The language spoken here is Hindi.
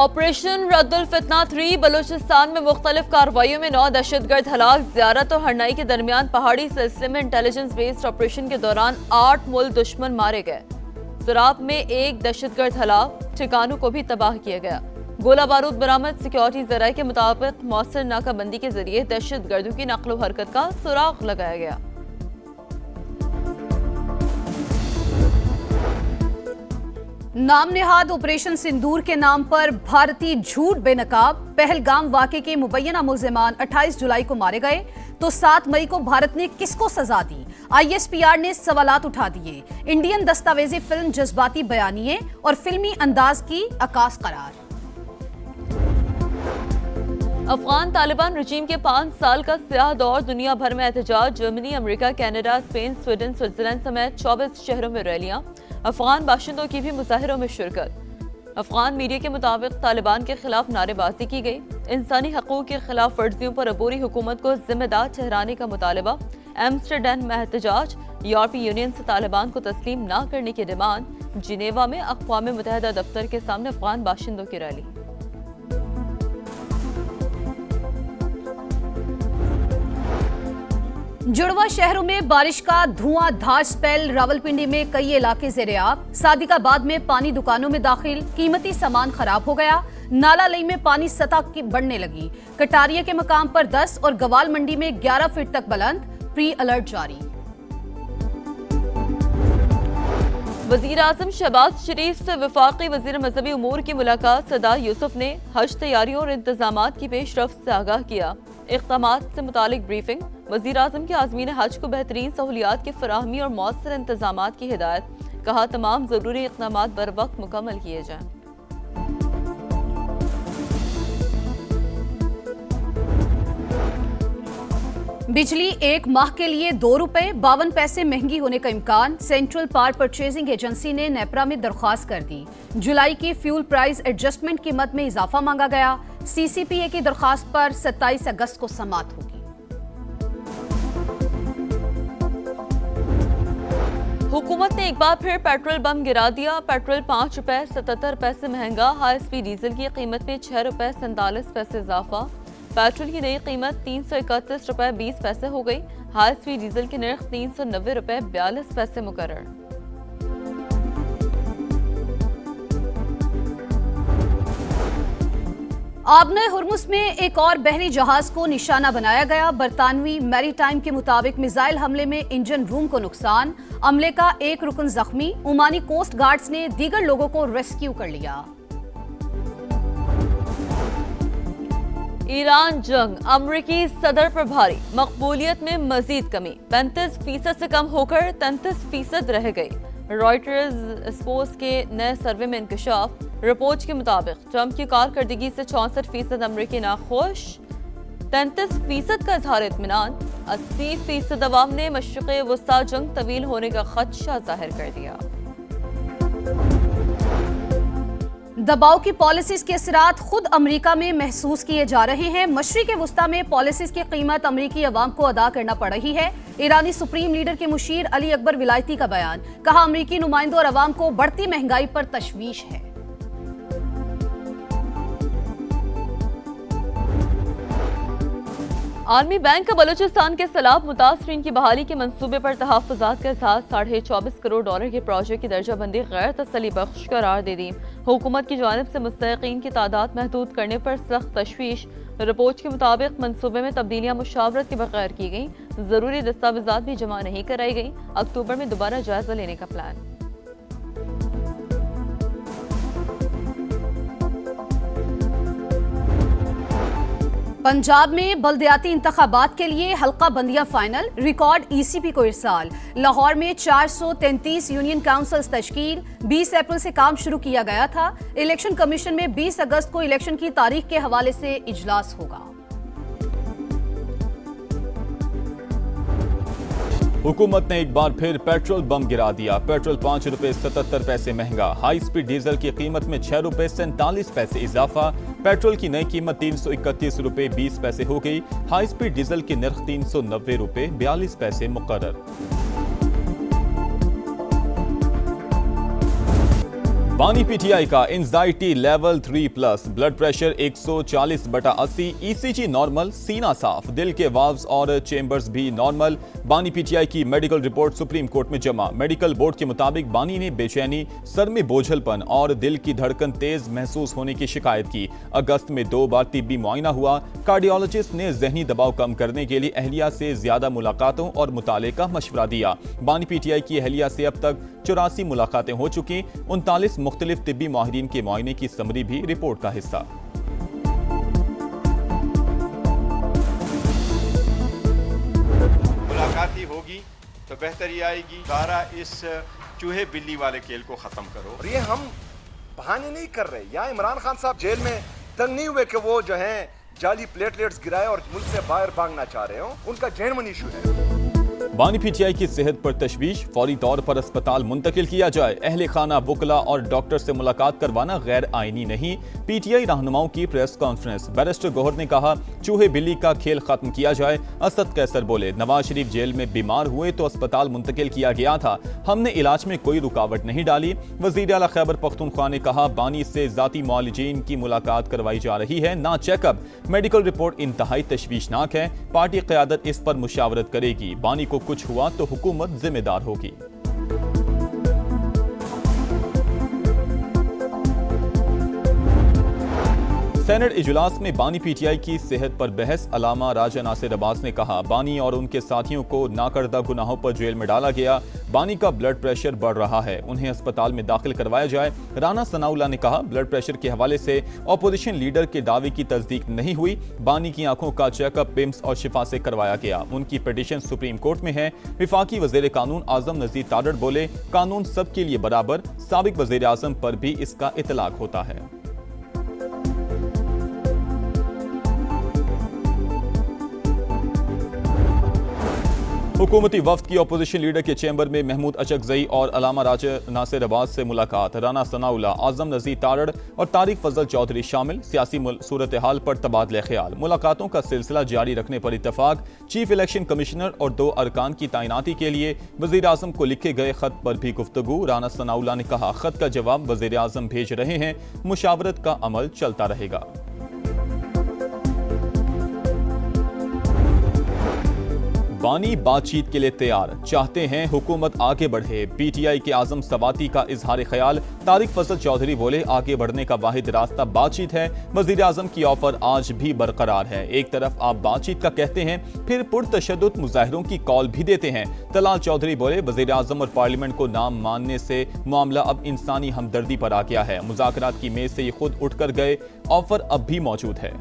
ऑपरेशन रद्दुल फितना 3 बलूचिस्तान में मुख्तलिफ कार्रवाइयों में 9 दहशतगर्द हलाक। ज़ियारत और हरनाई के दरमियान पहाड़ी सिलसिले में इंटेलिजेंस बेस्ड ऑपरेशन के दौरान 8 मुल दुश्मन मारे गए। सुराब में 1 दहशतगर्द हलाक, ठिकानों को भी तबाह किया गया। गोला बारूद बरामद। सिक्योरिटी ज़राए के मुताबिक मौसर नाकाबंदी के जरिए दहशतगर्दों की नकलो हरकत का सुराग लगाया गया। नाम नेहाद ऑपरेशन सिंदूर के नाम पर भारतीय झूठ बेनकाब। पहलगाम वाक़े के मुबैना मुल्ज़िमान 28 जुलाई को मारे गए तो 7 मई को भारत ने किसको सजा दी? ISPR ने सवालात उठा दिए। इंडियन दस्तावेजी फिल्म जज्बाती बयानिए और फिल्मी अंदाज की अकास करार। अफगान तालिबान रजीम के 5 साल का स्याह दौर। दुनिया भर में एहतजाज। Germany, America, Canada, Spain, Sweden, Switzerland समेत 24 शहरों में रैलियां। अफगान बाशिंदों की भी मुजाहिरों में शिरकत। अफगान मीडिया के मुताबिक तालिबान के खिलाफ नारेबाजी की गई। इंसानी हकूक की खिलाफ वर्जियों पर अबूरी हुकूमत को जिम्मेदार ठहराने का मुतालबा। एम्स्टरडैम में एहतजाज। यूरोपीय यूनियन से तालिबान को तस्लीम न करने की डिमांड। जिनेवा में अक़वाम मुत्तहिदा दफ्तर के सामने अफगान बाशिंदों की रैली। जुड़वा शहरों में बारिश का धुआंधार स्पेल। रावलपिंडी में कई इलाके ज़ेरे-आब। सादिकाबाद में पानी दुकानों में दाखिल। कीमती सामान खराब हो गया। नाला लई में पानी सतह की बढ़ने लगी। कटारिया के मकाम पर 10 और गवाल मंडी में 11 फीट तक बुलंद। प्री अलर्ट जारी। वज़ीर आज़म शहबाज शरीफ से वफाकी वज़ीर मज़हबी उमूर की मुलाकात। सरदार यूसुफ ने हज तैयारियों और इंतजामात की पेशरफ्त से आगाह किया। इक़दामात से मुतालिक ब्रीफिंग। वज़ीर आज़म के आज़मीन हज को बेहतरीन सहूलियात की फराहमी और मौसर इंतजामात की हिदायत। कहा, तमाम ज़रूरी इक़दामात बर वक्त मुकम्मल किए जाएं। बिजली 1 माह के लिए 2 रुपए 52 पैसे महंगी होने का इम्कान। सेंट्रल पावर परचेजिंग एजेंसी ने नेपरा में दरख्वास्त कर दी। जुलाई की फ्यूल प्राइस एडजस्टमेंट की मद में इजाफा मांगा गया। CCPA की दरख्वास्त पर 27 अगस्त को समाअत होगी। हुकूमत ने एक बार फिर पेट्रोल बम गिरा दिया। पेट्रोल 5 रुपए 77 पैसे महंगा। हाई स्पीड डीजल की कीमत में 6 रुपए 47 पैसे इजाफा। पेट्रोल की नई कीमत 331 रुपए 20 पैसे हो गई। हाई स्पीड डीजल की नर्ख 390 रुपए 42 पैसे मुकर्रर। आबने हुर्मुस में एक और बहरी जहाज को निशाना बनाया गया। बरतानवी मैरीटाइम के मुताबिक मिसाइल हमले में इंजन रूम को नुकसान। अमले का एक रुकन जख्मी। ओमानी कोस्ट गार्ड्स ने दीगर लोगों को रेस्क्यू कर लिया। ईरान जंग। अमरीकी सदर पर भारी। मकबूलियत में मजीद कमी। 35% से कम होकर 33% रह गई। रॉयटर्स स्पोर्स के नए सर्वे में इंकशाफ। रिपोर्ट के मुताबिक ट्रंप की कारकर्दगी से 64% अमरीकी नाखुश। 33% का इजहार इत्मीनान। 80% अवाम ने मशरिक़ वस्ता जंग तवील होने का खदशा जाहिर कर दिया। दबाव की पॉलिसीज के असरात खुद अमेरिका में महसूस किए जा रहे हैं। मशरिक़ वस्ता में पॉलिसीज की कीमत अमेरिकी अवाम को अदा करना पड़ रही है। ईरानी सुप्रीम लीडर के मुशीर अली अकबर विलायती का बयान। कहा, अमेरिकी नुमाइंदों और अवाम को बढ़ती महंगाई पर तशवीश है। आर्मी बैंक का बलूचिस्तान के सैलाब मुतासरीन की बहाली के मंसूबे पर तहफ़्फ़ुज़ात के साथ $24.5 करोड़ के प्रोजेक्ट की दर्जाबंदी गैर तसल्ली बख्श करार दे दी। हुकूमत की जानिब से मुस्तहिक़ीन की तादाद महदूद करने पर सख्त तशवीश। रिपोर्ट के मुताबिक मंसूबे में तब्दीलियाँ मुशावरत के बगैर की गई। ज़रूरी दस्तावेज़ात भी जमा नहीं कराई गई। अक्टूबर में दोबारा जायजा लेने का प्लान। पंजाब में बल्दियाती इंतखाबात के लिए हल्का बंदियां फाइनल। रिकॉर्ड ECP को इरसाल। लाहौर में 433 यूनियन काउंसिल्स तश्कील। 20 अप्रैल से काम शुरू किया गया था। इलेक्शन कमीशन में 20 अगस्त को इलेक्शन की तारीख के हवाले से इजलास होगा। हुकूमत ने एक बार फिर पेट्रोल बम गिरा दिया। पेट्रोल 5 रुपए 77 पैसे महंगा। हाई स्पीड डीजल की कीमत में 6 रुपए 47 पैसे इजाफा। पेट्रोल की नई कीमत 331 रुपए 20 पैसे हो गई। हाई स्पीड डीजल की नर्ख 390 रुपए 42 पैसे मुकर्रर। बानी पीटीआई का anxiety level 3+, blood pressure 140/80, ECG normal, सीना साफ, दिल के वाल्व्स और चेंबर्स भी नॉर्मल। बानी पीटीआई की मेडिकल रिपोर्ट सुप्रीम कोर्ट में जमा। मेडिकल बोर्ड के मुताबिक बानी ने बेचैनी, सर में बोझलपन और दिल की धड़कन तेज महसूस होने की शिकायत की। अगस्त में 2 बार तिब्बी मुआयना हुआ। कार्डियोलॉजिस्ट ने जहनी दबाव कम करने के लिए अहलिया से ज्यादा मुलाकातों और मुताले का मशवरा दिया। बानी पीटीआई की अहलिया से अब तक 84 मुलाकातें हो चुकी। 39 मुख्तलिफ तिब्बी माहिरीन के मुआयने की समरी भी रिपोर्ट का हिस्सा। मुलाकात ही होगी तो बेहतरी आएगी। सारा इस चूहे बिल्ली वाले खेल को खत्म करो। और ये हम बहाने नहीं कर रहे। या इमरान खान साहब जेल में तंग नहीं हुए कि वो जो हैं जाली प्लेटलेट्स गिराए और मुल्क से बाहर भागना चाह रहे हो। उनका जेन्युइन इशू है। बानी पीटीआई की सेहत पर तशवीश, फौरी तौर पर अस्पताल मुंतकिल किया जाए। अहले खाना, वुकला और डॉक्टर से मुलाकात करवाना गैर आईनी नहीं। पीटीआई रहनुमाओं की प्रेस कॉन्फ्रेंस। बैरिस्टर गौहर ने कहा, चूहे बिल्ली का खेल खत्म किया जाए। असद कैसर बोले, नवाज शरीफ जेल में बीमार हुए तो अस्पताल मुंतकिल किया गया था, हमने इलाज में कोई रुकावट नहीं डाली। वजीर आला खैबर पख्तूनख्वा ने कहा, बानी से जाती मुआलिजीन की मुलाकात करवाई जा रही है, ना चेकअप। मेडिकल रिपोर्ट इंतहाई तशवीशनाक है। पार्टी क़यादत इस पर मुशावरत करेगी। बानी को कुछ हुआ तो हुकूमत जिम्मेदार होगी। सेनेट इजलास में बानी पीटीआई की सेहत पर बहस। अलामा राजा नासिर अब्बास ने कहा, बानी और उनके साथियों को नाकर्दा गुनाहों पर जेल में डाला गया। बानी का ब्लड प्रेशर बढ़ रहा है, उन्हें अस्पताल में दाखिल करवाया जाए। राना सनाउल्लाह ने कहा, ब्लड प्रेशर के हवाले से अपोजिशन लीडर के दावे की तस्दीक नहीं हुई। बानी की आंखों का चेकअप पिम्स और शिफा से करवाया गया। उनकी पिटीशन सुप्रीम कोर्ट में है। विफाकी वजीर कानून आजम नजीर तारड़ बोले, कानून सबके लिए बराबर। साबिक वजीर आजम पर भी इसका इतलाक होता है। हुकूमती वफ्द की अपोजिशन लीडर के चैम्बर में महमूद अचकजई और अलामा राजा नासिर अब्बास से मुलाकात। राना सनाउल्लाह, आजम नजीर तारड़ और तारिक फजल चौधरी शामिल। सियासी सूरत हाल पर तबादले ख्याल। मुलाकातों का सिलसिला जारी रखने पर इत्तफाक। चीफ इलेक्शन कमिश्नर और 2 अरकान की तैनाती के लिए वजीर आजम को लिखे गए खत पर भी गुफ्तगू। राना सनाउल्लाह ने कहा, खत का जवाब वजीर आजम भेज रहे हैं, मुशावरत का अमल चलता रहेगा। बानी बातचीत के लिए तैयार, चाहते हैं हुकूमत आगे बढ़े। पीटीआई के आजम सवाती का इजहार ख्याल। तारिक फजल चौधरी बोले, आगे बढ़ने का वाहिद रास्ता बातचीत है। वजीर आजम की ऑफर आज भी बरकरार है। एक तरफ आप बातचीत का कहते हैं, फिर पुरतशद्दुद मुजाहिरों की कॉल भी देते हैं। तलाल चौधरी बोले, वजीर आजम और पार्लियामेंट को नाम मानने से मामला अब इंसानी हमदर्दी पर आ गया है। मुज़ाकरात की मेज से ये खुद उठकर गए, ऑफर अब भी मौजूद है।